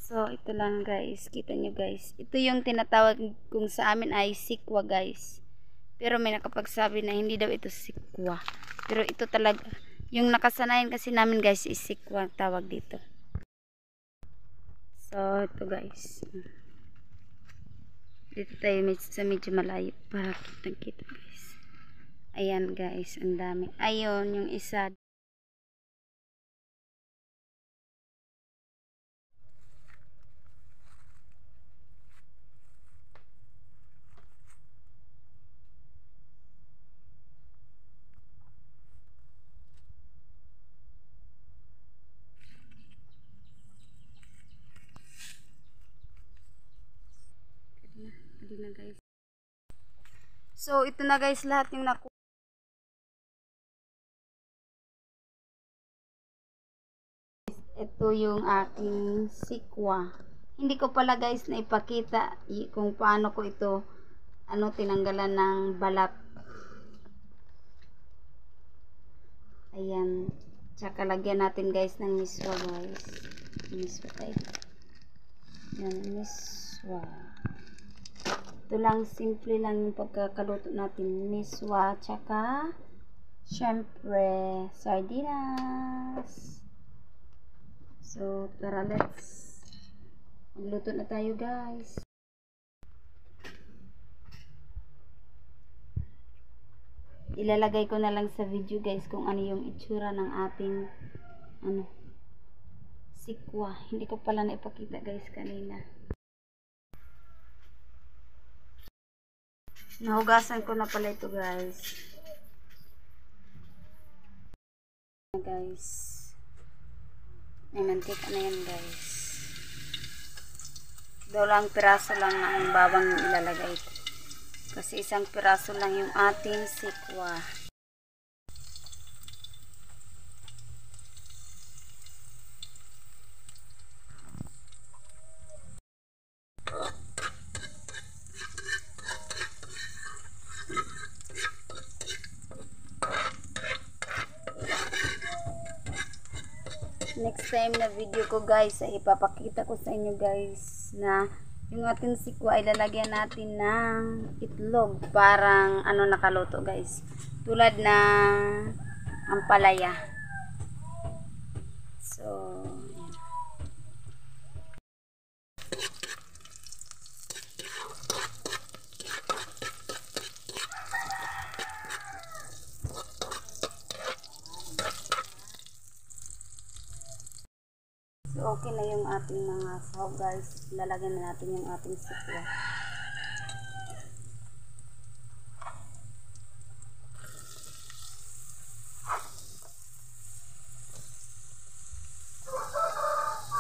So, ito lang guys. Kita nyo guys. Ito yung tinatawag kung sa amin ay sikwa guys. Pero may nakapagsabi na hindi daw ito sikwa. Pero ito talaga. Yung nakasanayan kasi namin guys is sikwa tawag dito. So, ito guys. Dito tayo sa medyo malayo para kitang-kita guys. Ayan guys, ang dami. Ayun, yung isa. Na guys. So, ito na guys lahat yung naku. Ito yung aking sikwa. Hindi ko pala guys na ipakita kung paano ko ito tinanggalan ng balat. Ayan. Tsaka lagyan natin guys ng miswa guys. Miswa tayo. Ayan, miswa. Ito lang, simple lang yung pagkakaluto natin. Miswa, tsaka syempre, sardinas. So, tara, let's magluto na tayo guys. Ilalagay ko na lang sa video guys kung ano yung itsura ng ating sikwa. Hindi ko pala naipakita guys kanina. Nahugasan ko na pala ito guys. Guys. May mantika na yan guys. Dalang piraso lang ng bawang ilalagay ko. Kasi isang piraso lang yung ating sikwa. Next time na video ko guys ay ipapakita ko sa inyo guys na yung ating sikwa ay lalagyan natin ng itlog, parang nakaluto guys, tulad ng ampalaya. So okay na yung ating mga sahog guys. Lalagyan na natin yung ating sikwa.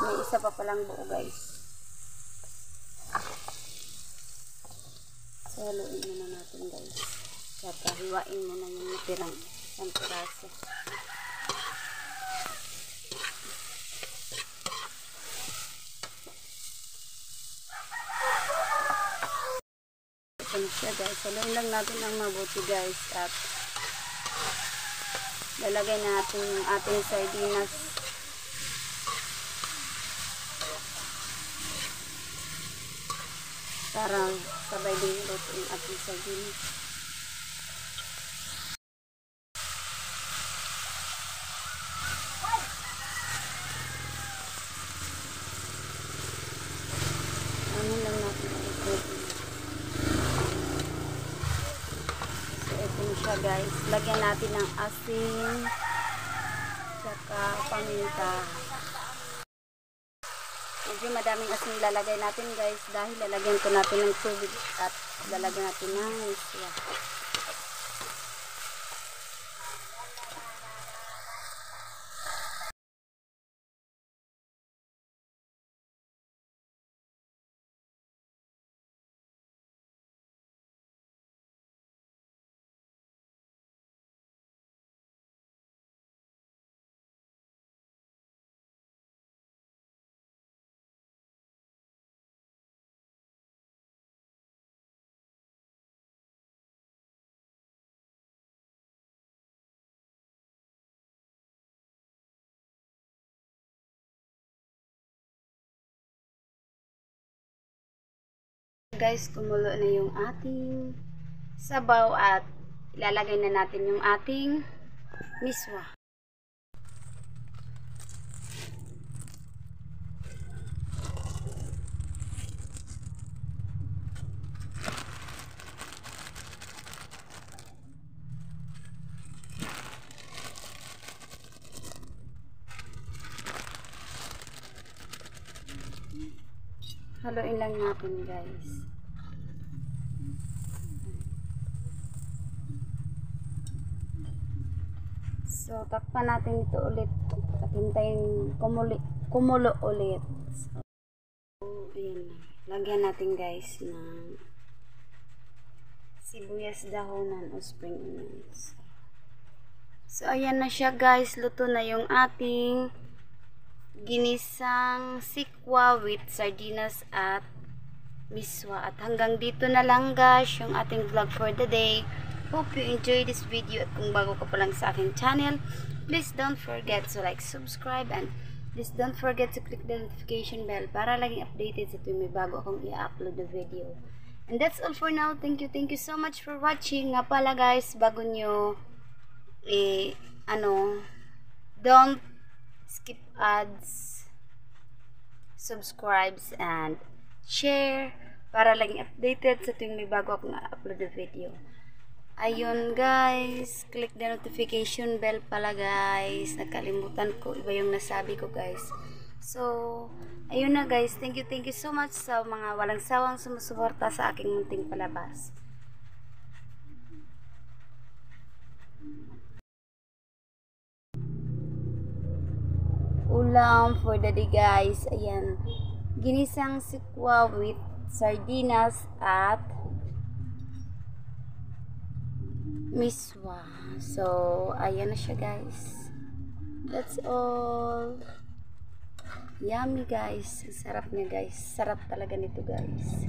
May isa pa palang buo guys. So haluin muna natin guys. Saka hiwain muna yung natirang isang piraso. Siya guys, haluin lang natin ang mabuti guys at lalagay natin yung ating sardinas. Para sabay din luto yung ating sardinas. Ano lang natin ulit. Siya guys, lagyan natin ng asin saka paminta. Medyo madaming asin lalagay natin guys dahil lalagyan ko natin ng tubig at lalagyan natin ng miswa. Guys, kumulo na yung ating sabaw at ilalagay na natin yung ating miswa. Haluin lang natin, guys. So, takpan natin ito ulit at hintayin kumulo ulit. So, ayan na. Lagyan natin, guys, ng sibuyas dahonan o spring onions. So, ayan na siya, guys. Luto na yung ating ginisang sikwa with sardinas at miswa. At hanggang dito na lang, guys, yung ating vlog for the day. Hope you enjoy this video. At kung bago ka pa lang sa aking channel, please don't forget to like, subscribe, and please don't forget to click the notification bell para laging updated sa tuwing may bago akong i-upload na video. And that's all for now. Thank you so much for watching. Nga pala, guys, bago nyo don't skip ads, subscribes, and share para laging updated sa tuwing may bago akong upload na video. Ayun, guys, click the notification bell pala, guys. Nakalimutan ko, iba yung nasabi ko, guys. So, ayun na, guys. Thank you so much sa mga walang sawang sumusuporta sa aking munting palabas. Ulam for the day, guys. Ayan, ginisang sikwa with sardinas at miswa. So, ayan na siya, guys. That's all. Yummy, guys. Sarap niya, guys. Sarap talaga nito, guys.